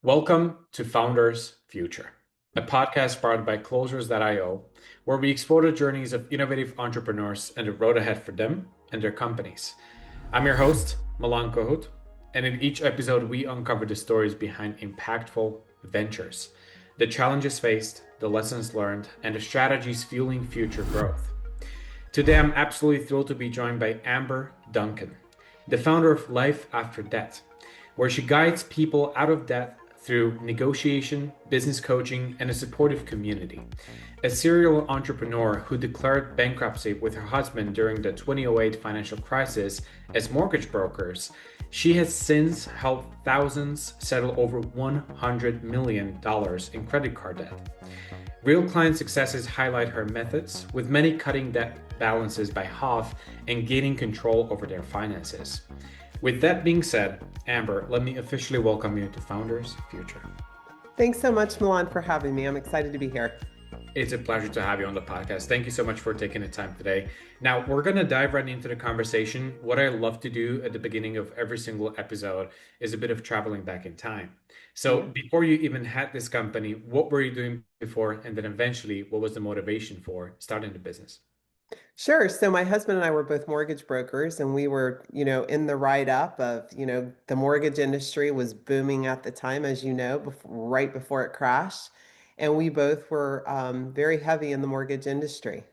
Welcome to Founders Future, a podcast powered by Closers.io, where we explore the journeys of innovative entrepreneurs and the road ahead for them and their companies. I'm your host, Milan Kohut, and in each episode, we uncover the stories behind impactful ventures, the challenges faced, the lessons learned, and the strategies fueling future growth. Today, I'm absolutely thrilled to be joined by Amber Duncan, the founder of Life After Debt, where she guides people out of debt through negotiation, business coaching, and a supportive community. A serial entrepreneur who declared bankruptcy with her husband during the 2008 financial crisis as mortgage brokers, she has since helped thousands settle over $100 million in credit card debt. Real client successes highlight her methods, with many cutting debt balances by half and gaining control over their finances. With that being said, Amber, let me officially welcome you to Founders Future. Thanks so much, Milan, for having me. I'm excited to be here. It's a pleasure to have you on the podcast. Thank you so much for taking the time today. Now, we're going to dive right into the conversation. What I love to do at the beginning of every single episode is a bit of traveling back in time. So, Yeah. before you even had this company, what were you doing before? And then eventually, what was the motivation for starting the business? Sure. So my husband and I were both mortgage brokers, and we were, in the write-up of, the mortgage industry was booming at the time, as you know, right before it crashed. And we both were very heavy in the mortgage industry.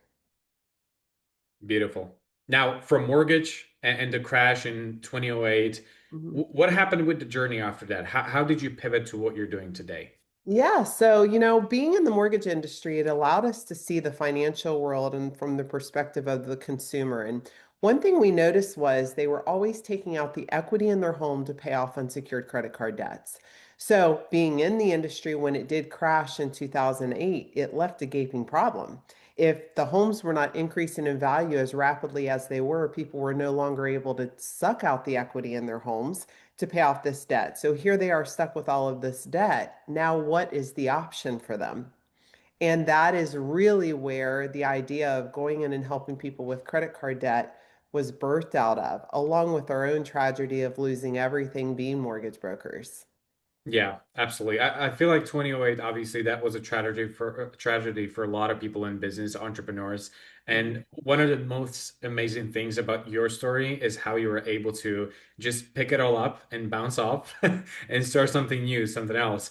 Beautiful. Now, from mortgage and the crash in 2008, Mhm. what happened with the journey after that? How did you pivot to what you're doing today? Yeah, so being in the mortgage industry, it allowed us to see the financial world and from the perspective of the consumer. And one thing we noticed was they were always taking out the equity in their home to pay off unsecured credit card debts. So, being in the industry when it did crash in 2008, it left a gaping problem. If the homes were not increasing in value as rapidly as they were, people were no longer able to suck out the equity in their homes to pay off this debt. So here they are stuck with all of this debt. Now, what is the option for them? And that is really where the idea of going in and helping people with credit card debt was birthed out of, along with our own tragedy of losing everything being mortgage brokers. Yeah, absolutely. I feel like 2008, obviously, that was a tragedy for a lot of people in business, entrepreneurs. Mhm. And one of the most amazing things about your story is how you were able to just pick it all up and bounce off and start something new, something else.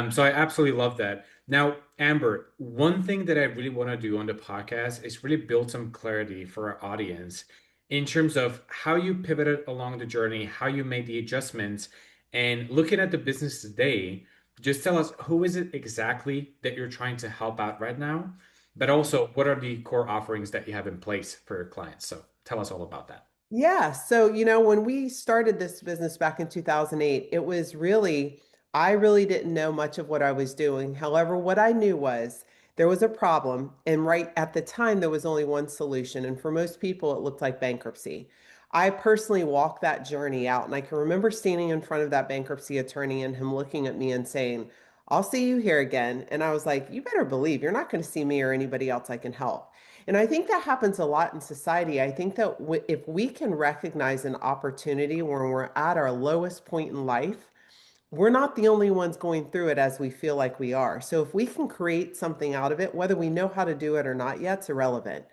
So I absolutely love that. Now, Amber, one thing that I really want to do on the podcast is really build some clarity for our audience in terms of how you pivoted along the journey, how you made the adjustments and looking at the business today, just tell us who is it exactly that you're trying to help out right now, but also what are the core offerings that you have in place for your clients. So tell us all about that. Yeah. So, when we started this business back in 2008, it was really, I really didn't know much of what I was doing. However, what I knew was there was a problem. And right at the time, there was only one solution. And for most people, it looked like bankruptcy. I personally walked that journey out. And I can remember standing in front of that bankruptcy attorney and him looking at me and saying, I'll see you here again. And I was like, you better believe you're not going to see me or anybody else I can help. And I think that happens a lot in society. I think that if we can recognize an opportunity when we're at our lowest point in life, we're not the only ones going through it as we feel like we are. So if we can create something out of it, whether we know how to do it or not yet, it's irrelevant.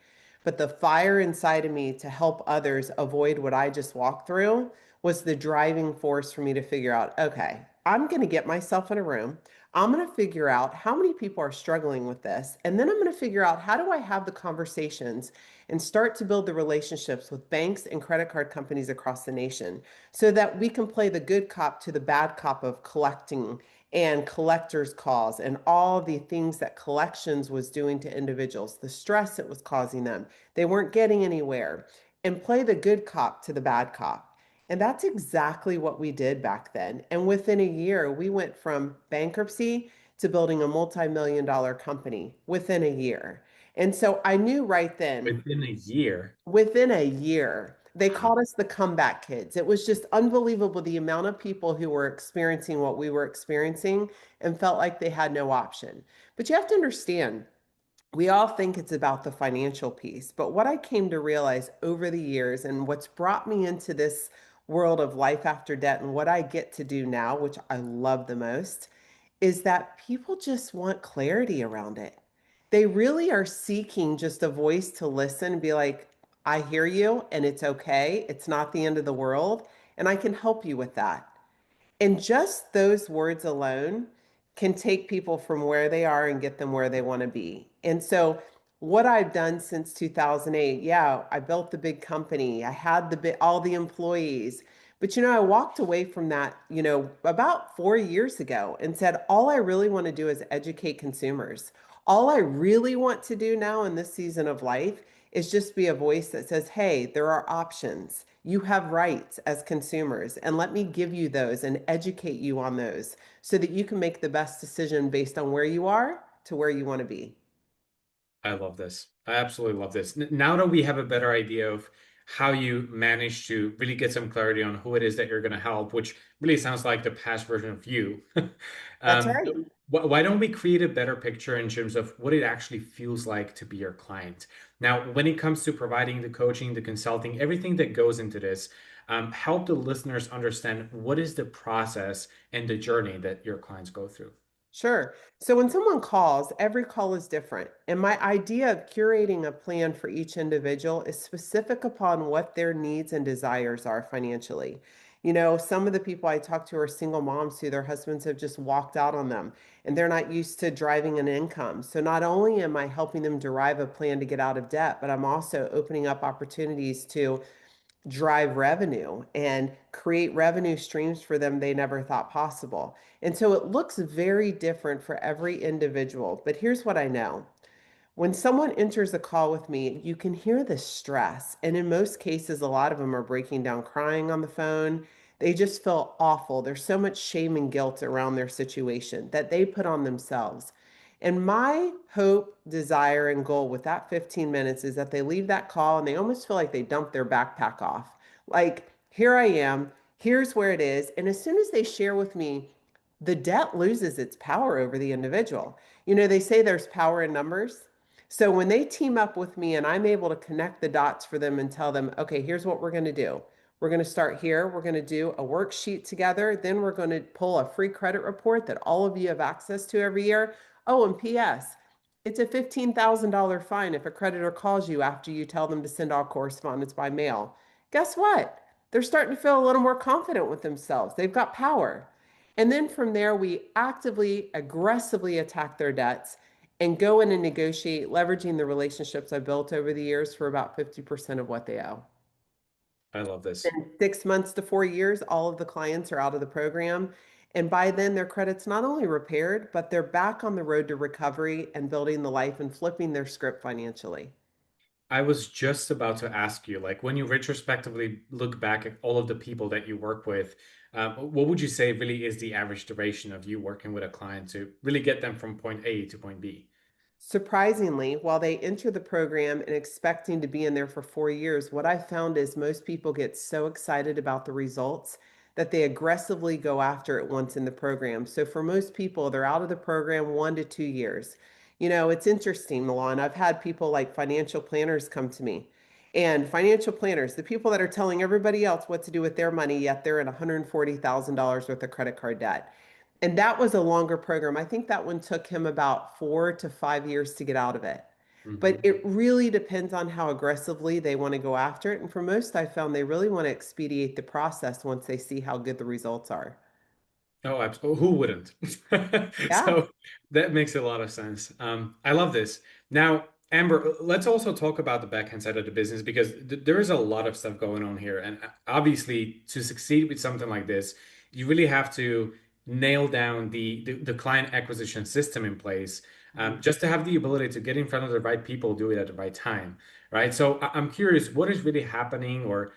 But the fire inside of me to help others avoid what I just walked through was the driving force for me to figure out, okay, I'm going to get myself in a room. I'm going to figure out how many people are struggling with this. And then I'm going to figure out how do I have the conversations and start to build the relationships with banks and credit card companies across the nation so that we can play the good cop to the bad cop of collecting and collectors calls and all the things that collections was doing to individuals, the stress it was causing them. They weren't getting anywhere, and play the good cop to the bad cop. And that's exactly what we did back then. And within a year, we went from bankruptcy to building a multi-million dollar company within a year. And so I knew right then, Within a year. within a year, they Wow. called us the comeback kids. It was just unbelievable the amount of people who were experiencing what we were experiencing and felt like they had no option. But you have to understand, we all think it's about the financial piece, but what I came to realize over the years and what's brought me into this world of life after debt and what I get to do now, which I love the most, is that people just want clarity around it. They really are seeking just a voice to listen and be like, I hear you and it's okay. It's not the end of the world. And I can help you with that. And just those words alone can take people from where they are and get them where they want to be. And so, what I've done since 2008, yeah, I built the big company. I had all the employees. But I walked away from that, about 4 years ago and said, all I really want to do is educate consumers. All I really want to do now in this season of life is just be a voice that says, hey, there are options. You have rights as consumers, and let me give you those and educate you on those so that you can make the best decision based on where you are to where you want to be. I love this. I absolutely love this. Now that we have a better idea of how you manage to really get some clarity on who it is that you're going to help, which really sounds like the past version of you, That's um, right. why don't we create a better picture in terms of what it actually feels like to be your client? Now, when it comes to providing the coaching, the consulting, everything that goes into this, help the listeners understand what is the process and the journey that your clients go through. Sure. So when someone calls, every call is different. And my idea of curating a plan for each individual is specific upon what their needs and desires are financially. Some of the people I talk to are single moms who their husbands have just walked out on them and they're not used to driving an income. So not only am I helping them derive a plan to get out of debt, but I'm also opening up opportunities to drive revenue and create revenue streams for them they never thought possible. And so it looks very different for every individual. But here's what I know. When someone enters a call with me, you can hear the stress. And in most cases, a lot of them are breaking down crying on the phone. They just feel awful. There's so much shame and guilt around their situation that they put on themselves. And my hope, desire, and goal with that 15 minutes is that they leave that call and they almost feel like they dumped their backpack off. Like, here I am, here's where it is. And as soon as they share with me, the debt loses its power over the individual. They say there's power in numbers. So when they team up with me and I'm able to connect the dots for them and tell them, okay, here's what we're going to do. We're going to start here. We're going to do a worksheet together. Then we're going to pull a free credit report that all of you have access to every year. Oh, and P.S. It's a $15,000 fine if a creditor calls you after you tell them to send all correspondence by mail. Guess what? They're starting to feel a little more confident with themselves. They've got power. And then from there, we actively, aggressively attack their debts and go in and negotiate, leveraging the relationships I built over the years for about 50% of what they owe. I love this. In 6 months to 4 years, all of the clients are out of the program. And by then, their credit's not only repaired, but they're back on the road to recovery and building the life and flipping their script financially. I was just about to ask you, like when you retrospectively look back at all of the people that you work with, what would you say really is the average duration of you working with a client to really get them from point A to point B? Surprisingly, while they enter the program and expecting to be in there for 4 years, what I found is most people get so excited about the results that they aggressively go after it once in the program. So for most people, they're out of the program 1 to 2 years. It's interesting, Milan. I've had people like financial planners come to me. And financial planners, the people that are telling everybody else what to do with their money, yet they're in $140,000 worth of credit card debt. And that was a longer program. I think that one took him about 4 to 5 years to get out of it. But Hmm. it really depends on how aggressively they want to go after it. And for most, I found they really want to expedite the process once they see how good the results are. Oh, absolutely. Who wouldn't? Yeah. So that makes a lot of sense. I love this. Now, Amber, let's also talk about the backhand side of the business because there is a lot of stuff going on here. And obviously, to succeed with something like this, you really have to nail down the client acquisition system in place, Mhm. just to have the ability to get in front of the right people, do it at the right time, right? So I'm curious, what is really happening or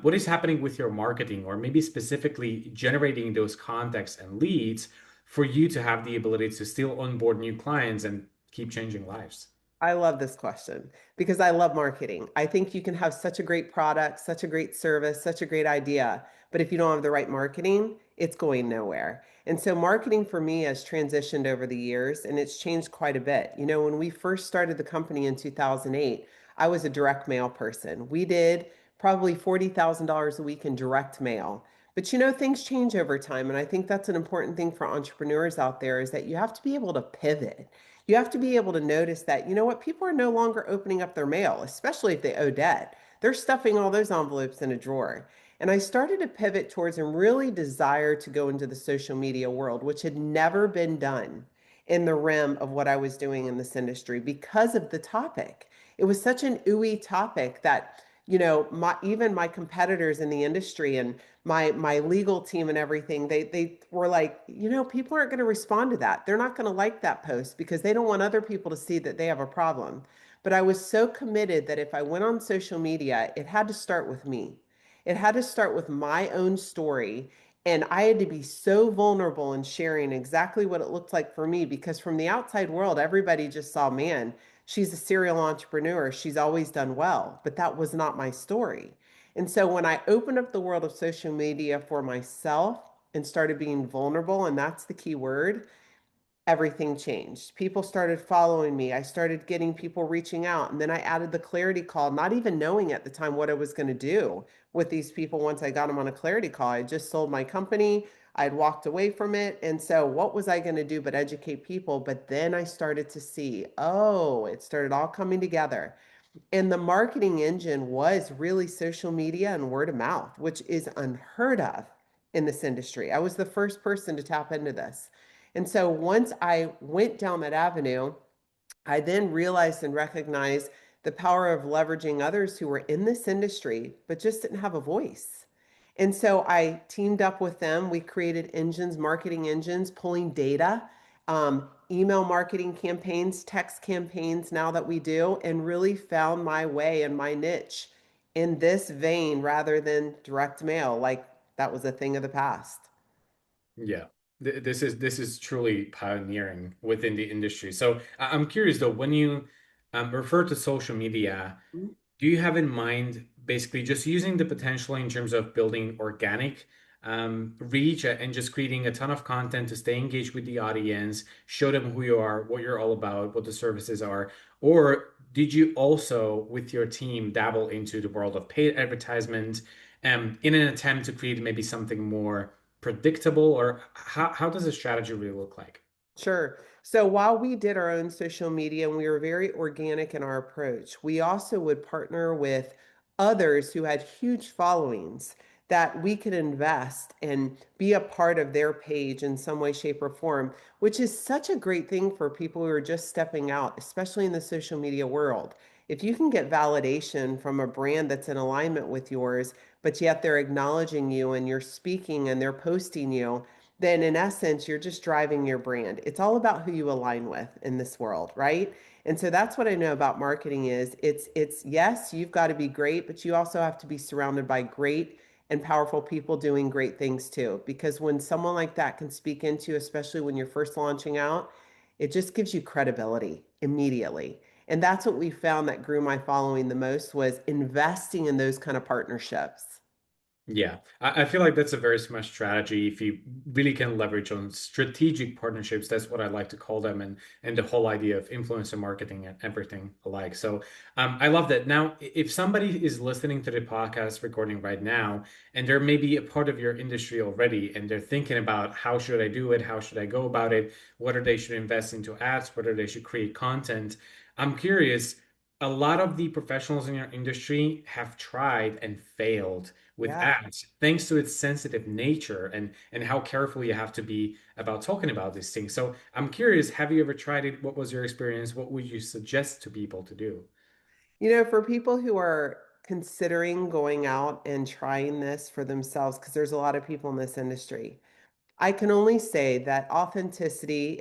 what is happening with your marketing, or maybe specifically generating those contacts and leads for you to have the ability to still onboard new clients and keep changing lives? I love this question because I love marketing. I think you can have such a great product, such a great service, such a great idea, but if you don't have the right marketing, it's going nowhere. And so marketing for me has transitioned over the years and it's changed quite a bit. When we first started the company in 2008, I was a direct mail person. We did probably $40,000 a week in direct mail. But things change over time. And I think that's an important thing for entrepreneurs out there is that you have to be able to pivot. You have to be able to notice that, people are no longer opening up their mail, especially if they owe debt. They're stuffing all those envelopes in a drawer. And I started to pivot towards and really desire to go into the social media world, which had never been done in the realm of what I was doing in this industry because of the topic. It was such an ooey topic that, even my competitors in the industry and my legal team and everything, they were like, people aren't going to respond to that. They're not going to like that post because they don't want other people to see that they have a problem. But I was so committed that if I went on social media, it had to start with me. It had to start with my own story. And I had to be so vulnerable in sharing exactly what it looked like for me because from the outside world, everybody just saw, man, she's a serial entrepreneur. She's always done well. But that was not my story. And so when I opened up the world of social media for myself and started being vulnerable, and that's the key word, everything changed. People started following me. I started getting people reaching out. And then I added the clarity call, not even knowing at the time what I was going to do with these people once I got them on a clarity call. I just sold my company. I'd walked away from it. And so, what was I going to do but educate people? But then I started to see, oh, it started all coming together. And the marketing engine was really social media and word of mouth, which is unheard of in this industry. I was the first person to tap into this. And so once I went down that avenue, I then realized and recognized the power of leveraging others who were in this industry, but just didn't have a voice. And so I teamed up with them. We created engines, marketing engines, pulling data, email marketing campaigns, text campaigns now that we do, and really found my way and my niche in this vein rather than direct mail. Like that was a thing of the past. Yeah. This is truly pioneering within the industry. So I'm curious though, when you refer to social media, do you have in mind basically just using the potential in terms of building organic reach and just creating a ton of content to stay engaged with the audience, show them who you are, what you're all about, what the services are? Or did you also, with your team, dabble into the world of paid advertisement in an attempt to create maybe something more predictable? Or how does the strategy really look like? Sure. So while we did our own social media and we were very organic in our approach, we also would partner with others who had huge followings that we could invest and be a part of their page in some way, shape, or form, which is such a great thing for people who are just stepping out, especially in the social media world. If you can get validation from a brand that's in alignment with yours, but yet they're acknowledging you and you're speaking and they're posting you, then in essence, you're just driving your brand. It's all about who you align with in this world, right? And so that's what I know about marketing is it's yes, you've got to be great, but you also have to be surrounded by great and powerful people doing great things too. Because when someone like that can speak into you, especially when you're first launching out, it just gives you credibility immediately. And that's what we found that grew my following the most was investing in those kind of partnerships. Yeah, I feel like that's a very smart strategy if you really can leverage on strategic partnerships. That's what I like to call them, and the whole idea of influencer marketing and everything alike. So I love that. Now, if somebody is listening to the podcast recording right now, and they're maybe a part of your industry already, and they're thinking about how should I do it, how should I go about it, whether they should invest into ads, whether they should create content, I'm curious. A lot of the professionals in your industry have tried and failed with Yeah. ads, thanks to its sensitive nature and how careful you have to be about talking about these things. So I'm curious, have you ever tried it? What was your experience? What would you suggest to people to do? For people who are considering going out and trying this for themselves, because there's a lot of people in this industry, I can only say that authenticity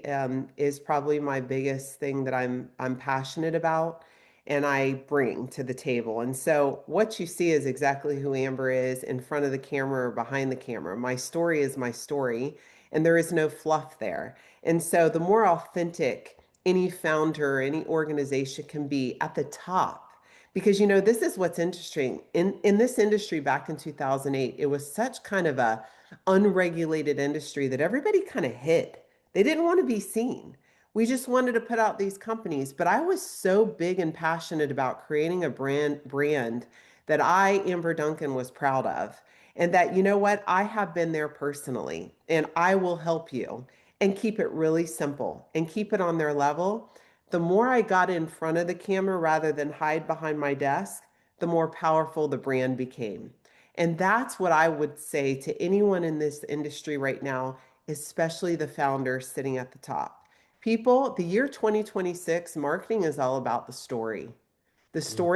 is probably my biggest thing that I'm passionate about and I bring to the table. And so what you see is exactly who Amber is in front of the camera or behind the camera. My story is my story, and there is no fluff there. And so the more authentic any founder, any organization can be at the top. Because this is what's interesting. In this industry back in 2008, it was such kind of a unregulated industry that everybody kind of hid. They didn't want to be seen. We just wanted to put out these companies, but I was so big and passionate about creating a brand that I, Amber Duncan, was proud of. And that, you know what, I have been there personally and I will help you and keep it really simple and keep it on their level. The more I got in front of the camera rather than hide behind my desk, the more powerful the brand became. And that's what I would say to anyone in this industry right now, especially the founders sitting at the top. People, the year 2026, marketing is all about the story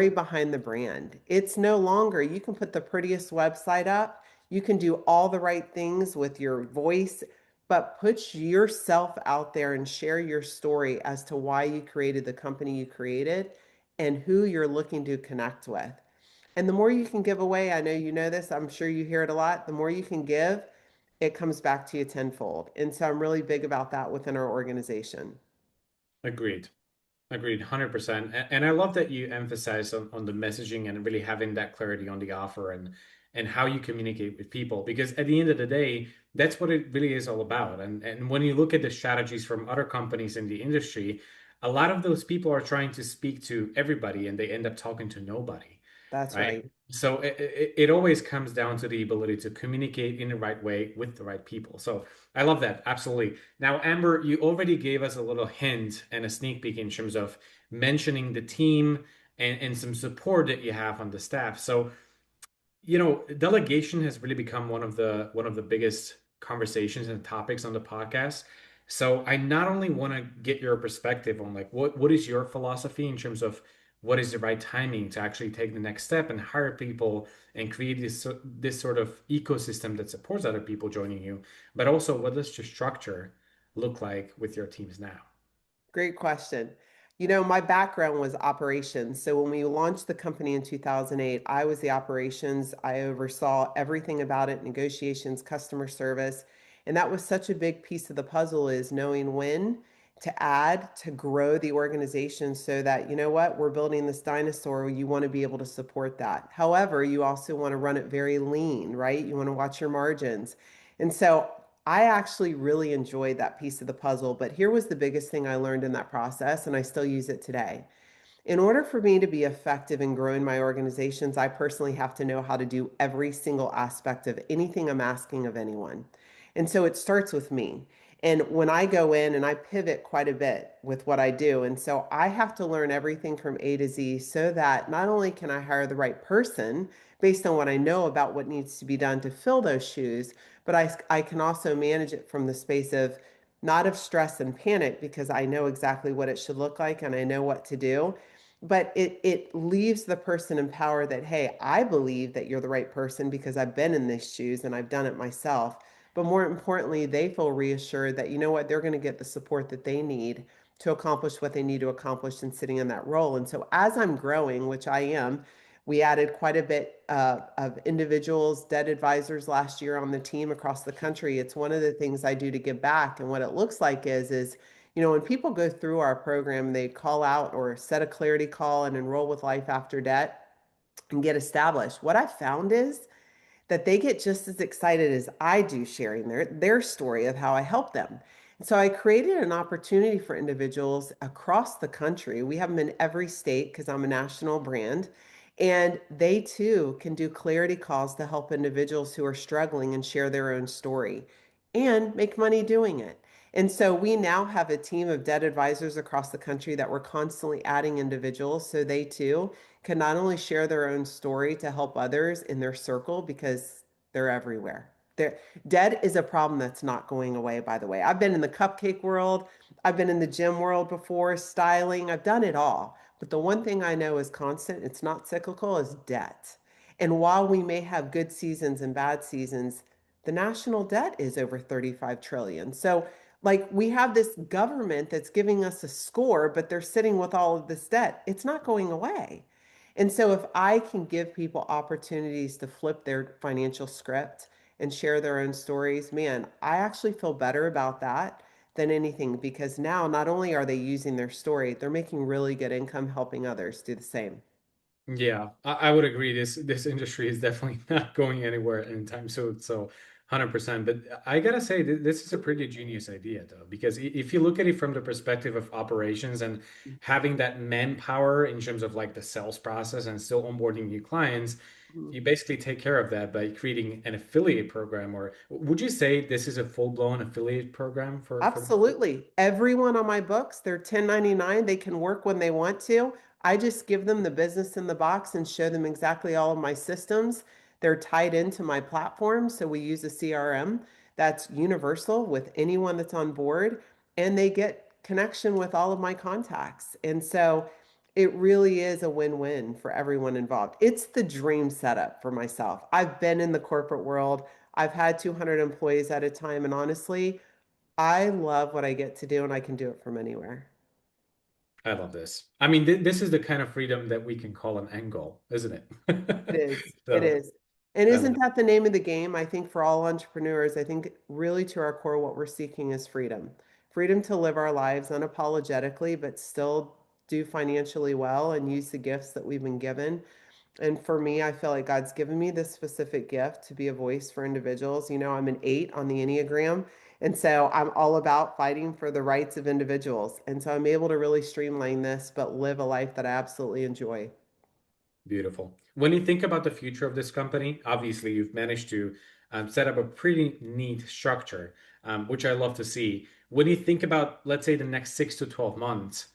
behind the brand. It's no longer, you can put the prettiest website up, you can do all the right things with your voice, but put yourself out there and share your story as to why you created the company you created and who you're looking to connect with. And the more you can give away, I know you know this, I'm sure you hear it a lot, the more you can give, it comes back to you tenfold. And so I'm really big about that within our organization. Agreed. Agreed, 100%. And I love that you emphasize on the messaging and really having that clarity on the offer and how you communicate with people. Because at the end of the day, that's what it really is all about. And when you look at the strategies from other companies in the industry, a lot of those people are trying to speak to everybody and they end up talking to nobody, That's right? right. So it always comes down to the ability to communicate in the right way with the right people. So I love that. Absolutely. Now, Amber, you already gave us a little hint and a sneak peek in terms of mentioning the team and some support that you have on the staff. So delegation has really become one of the biggest conversations and topics on the podcast. So I not only want to get your perspective on like what is your philosophy in terms of what is the right timing to actually take the next step and hire people and create this sort of ecosystem that supports other people joining you, but also what does your structure look like with your teams now? Great question. You know, my background was operations. So when we launched the company in 2008, I was the operations. I oversaw everything about it, negotiations, customer service. And that was such a big piece of the puzzle is knowing when to add to grow the organization so that, you know what, we're building this dinosaur. You want to be able to support that. However, you also want to run it very lean, right? You want to watch your margins. And so I actually really enjoyed that piece of the puzzle, but here was the biggest thing I learned in that process, and I still use it today. In order for me to be effective in growing my organizations, I personally have to know how to do every single aspect of anything I'm asking of anyone. And so it starts with me. And when I go in and I pivot quite a bit with what I do, and so I have to learn everything from A to Z so that not only can I hire the right person based on what I know about what needs to be done to fill those shoes, but I can also manage it from the space of not of stress and panic because I know exactly what it should look like and I know what to do, but it leaves the person empowered that, hey, I believe that you're the right person because I've been in these shoes and I've done it myself. But more importantly, they feel reassured that, you know what, they're going to get the support that they need to accomplish what they need to accomplish in sitting in that role. And so as I'm growing, which I am, we added quite a bit of individuals, debt advisors last year on the team across the country. It's one of the things I do to give back. And what it looks like is when people go through our program, they call out or set a clarity call and enroll with Life After Debt and get established. What I found is that they get just as excited as I do sharing their story of how I help them. And so I created an opportunity for individuals across the country. We have them in every state because I'm a national brand. And they too can do clarity calls to help individuals who are struggling and share their own story and make money doing it. And so we now have a team of debt advisors across the country that we're constantly adding individuals so they too can not only share their own story to help others in their circle because they're everywhere. Debt is a problem that's not going away, by the way. I've been in the cupcake world, I've been in the gym world before, styling, I've done it all. But the one thing I know is constant, it's not cyclical, is debt. And while we may have good seasons and bad seasons, the national debt is over 35 trillion. So like we have this government that's giving us a score, but they're sitting with all of this debt. It's not going away. And so if I can give people opportunities to flip their financial script and share their own stories, man, I actually feel better about that than anything because now not only are they using their story, they're making really good income helping others do the same. Yeah, I would agree. This industry is definitely not going anywhere anytime soon. So 100%. But I gotta say, this is a pretty genius idea, though, because if you look at it from the perspective of operations and having that manpower in terms of like the sales process and still onboarding new clients, Mhm. you basically take care of that by creating an affiliate program. Or would you say this is a full-blown affiliate program for Absolutely. Everyone on my books, they're 1099. They can work when they want to. I just give them the business in the box and show them exactly all of my systems. They're tied into my platform. So we use a CRM that's universal with anyone that's on board, and they get connection with all of my contacts. And so it really is a win-win for everyone involved. It's the dream setup for myself. I've been in the corporate world. I've had 200 employees at a time, and honestly, I love what I get to do and I can do it from anywhere. I love this. I mean, this is the kind of freedom that we can call an end goal, isn't It it? is. It So is. And I love isn't that the name of the game? I think for all entrepreneurs, I think really to our core, what we're seeking is freedom. Freedom to live our lives unapologetically, but still do financially well and use the gifts that we've been given. And for me, I feel like God's given me this specific gift to be a voice for individuals. I'm an 8 on the Enneagram. And so I'm all about fighting for the rights of individuals. And so I'm able to really streamline this, but live a life that I absolutely enjoy. Beautiful. When you think about the future of this company, obviously you've managed to set up a pretty neat structure, which I love to see. When you think about, let's say, the next 6 to 12 months,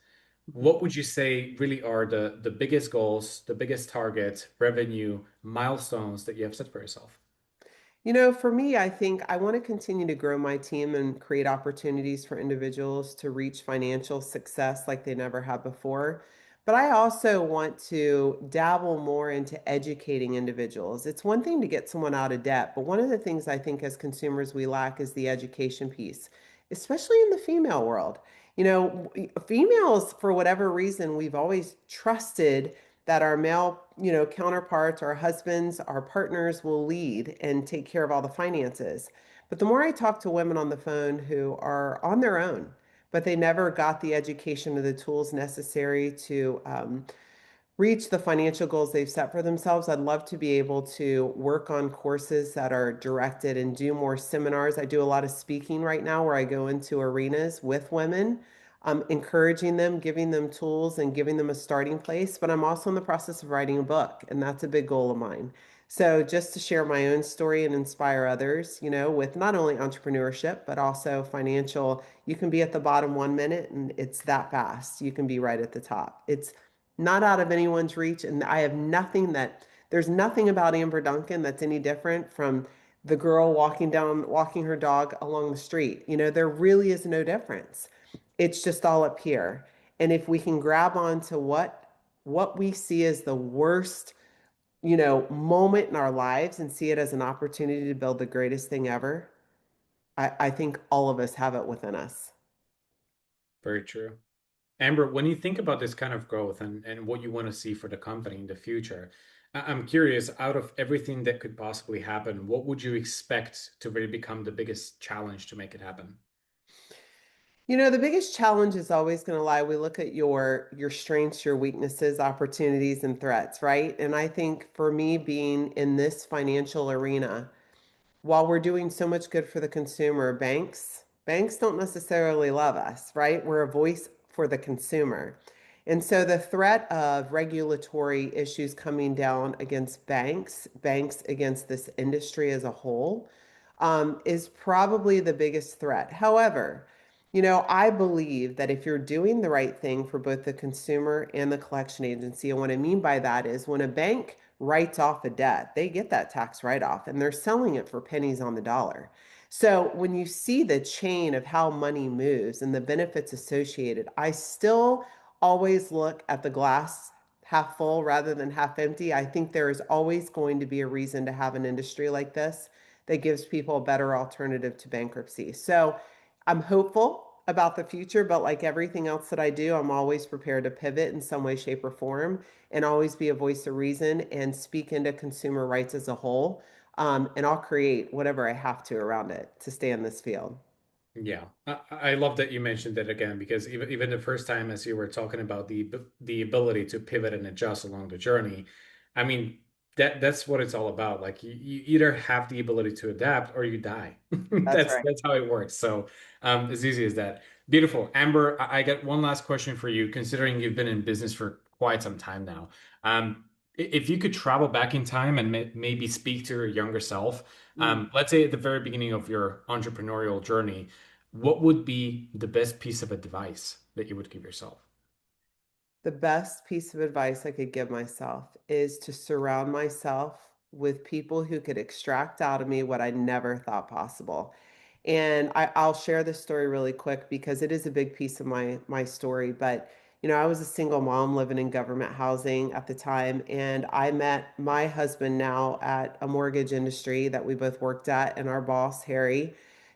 what would you say really are the biggest goals, the biggest targets, revenue, milestones that you have set for yourself? For me, I think I want to continue to grow my team and create opportunities for individuals to reach financial success like they never have before. But I also want to dabble more into educating individuals. It's one thing to get someone out of debt, but one of the things I think as consumers we lack is the education piece, especially in the female world. Females, for whatever reason, we've always trusted that our male, counterparts, our husbands, our partners will lead and take care of all the finances. But the more I talk to women on the phone who are on their own, but they never got the education or the tools necessary to reach the financial goals they've set for themselves. I'd love to be able to work on courses that are directed and do more seminars. I do a lot of speaking right now where I go into arenas with women, encouraging them, giving them tools, and giving them a starting place. But I'm also in the process of writing a book, and that's a big goal of mine. So, just to share my own story and inspire others, with not only entrepreneurship, but also financial, you can be at the bottom 1 minute and it's that fast. You can be right at the top. It's not out of anyone's reach. And there's nothing about Amber Duncan that's any different from the girl walking her dog along the street. There really is no difference. It's just all up here. And if we can grab on to what we see as the worst, moment in our lives and see it as an opportunity to build the greatest thing ever, I think all of us have it within us. Very true. Amber, when you think about this kind of growth and what you want to see for the company in the future, I'm curious, out of everything that could possibly happen, what would you expect to really become the biggest challenge to make it happen? The biggest challenge is always going to lie. We look at your strengths, your weaknesses, opportunities, and threats, right? And I think for me being in this financial arena, while we're doing so much good for the consumer, banks don't necessarily love us, right? We're a voice for the consumer. And so the threat of regulatory issues coming down against banks against this industry as a whole, is probably the biggest threat. However, I believe that if you're doing the right thing for both the consumer and the collection agency, and what I mean by that is when a bank writes off a debt, they get that tax write-off and they're selling it for pennies on the dollar. So when you see the chain of how money moves and the benefits associated, I still always look at the glass half full rather than half empty. I think there is always going to be a reason to have an industry like this that gives people a better alternative to bankruptcy. So I'm hopeful about the future, but like everything else that I do, I'm always prepared to pivot in some way, shape, or form and always be a voice of reason and speak into consumer rights as a whole. And I'll create whatever I have to around it to stay in this field. Yeah, I love that you mentioned that again because even the first time as you were talking about the ability to pivot and adjust along the journey, I mean, That's what it's all about. Like you either have the ability to adapt or you die. That's right. That's how it works. So as easy as that. Beautiful. Amber, I got one last question for you, considering you've been in business for quite some time now. If you could travel back in time and maybe speak to your younger self, Mm. let's say at the very beginning of your entrepreneurial journey, what would be the best piece of advice that you would give yourself? The best piece of advice I could give myself is to surround myself with people who could extract out of me what I never thought possible. And I'll share this story really quick because it is a big piece of my story. But I was a single mom living in government housing at the time, and I met my husband now at a mortgage industry that we both worked at, and our boss Harry,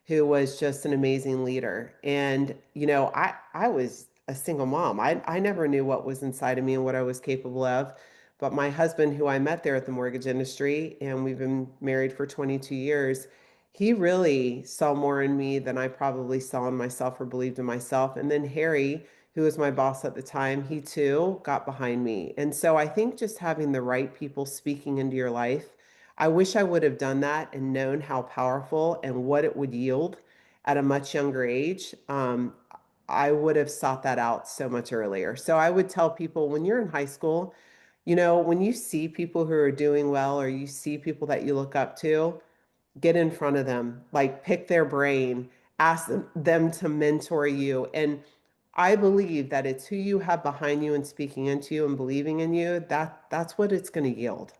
who was just an amazing leader. And I was a single mom. I never knew what was inside of me and what I was capable of. But my husband, who I met there at the mortgage industry, and we've been married for 22 years, he really saw more in me than I probably saw in myself or believed in myself. And then Harry, who was my boss at the time, he too got behind me. And so I think just having the right people speaking into your life, I wish I would have done that and known how powerful and what it would yield at a much younger age. I would have sought that out so much earlier. So I would tell people when you're in high school, when you see people who are doing well or you see people that you look up to, get in front of them, like pick their brain, ask them to mentor you. And I believe that it's who you have behind you and speaking into you and believing in you, that's what it's going to yield.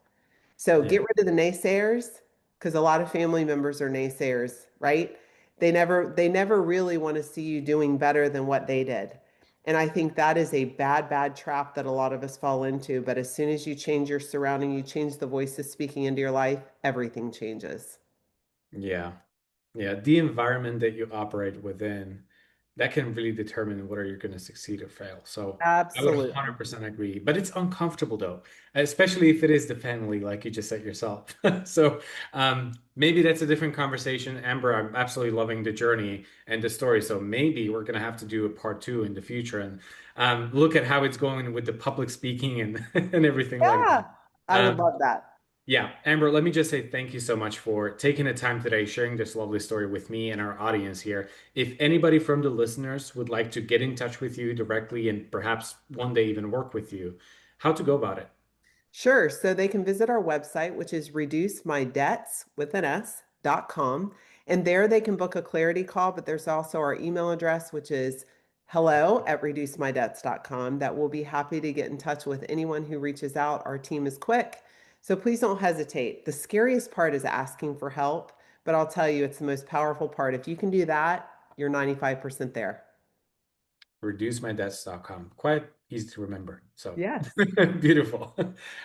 So Yeah. get rid of the naysayers because a lot of family members are naysayers, right? They never really want to see you doing better than what they did. And I think that is a bad trap that a lot of us fall into. But as soon as you change your surrounding, you change the voices speaking into your life, everything changes. Yeah. Yeah, the environment that you operate within, that can really determine whether you're going to succeed or fail. So I would Absolutely. 100% agree. But it's uncomfortable though, especially if it is the family, like you just said yourself. So maybe that's a different conversation. Amber, I'm absolutely loving the journey and the story. So maybe we're going to have to do a part two in the future and look at how it's going with the public speaking and, and everything like that. Yeah, I would Um, love that. yeah, Amber, let me just say thank you so much for taking the time today, sharing this lovely story with me and our audience here. If anybody from the listeners would like to get in touch with you directly and perhaps one day even work with you, how to go about it? Sure. So they can visit our website, which is reducemydebts with an S.com. And there they can book a clarity call, but there's also our email address, which is hello@reducemydebts.com. That we'll be happy to get in touch with anyone who reaches out. Our team is quick. So please don't hesitate. The scariest part is asking for help, but I'll tell you, it's the most powerful part. If you can do that, you're 95% there. Reducemydebts.com. Quite easy to remember. So Yes. beautiful.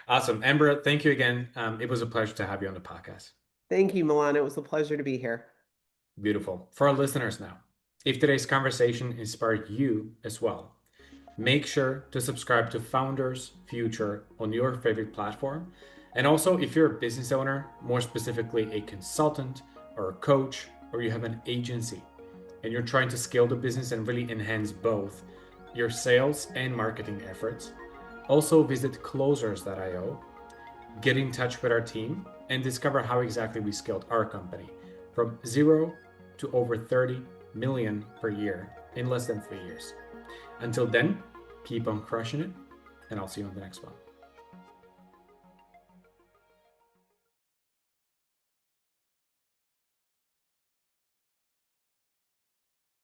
Awesome. Amber, thank you again. It was a pleasure to have you on the podcast. Thank you, Milan. It was a pleasure to be here. Beautiful. For our listeners now, if today's conversation inspired you as well, make sure to subscribe to Founders Future on your favorite platform. And also, if you're a business owner, more specifically a consultant or a coach, or you have an agency and you're trying to scale the business and really enhance both your sales and marketing efforts, also visit closers.io, get in touch with our team, and discover how exactly we scaled our company from zero to over 30 million per year in less than 3 years. Until then, keep on crushing it, and I'll see you on the next one.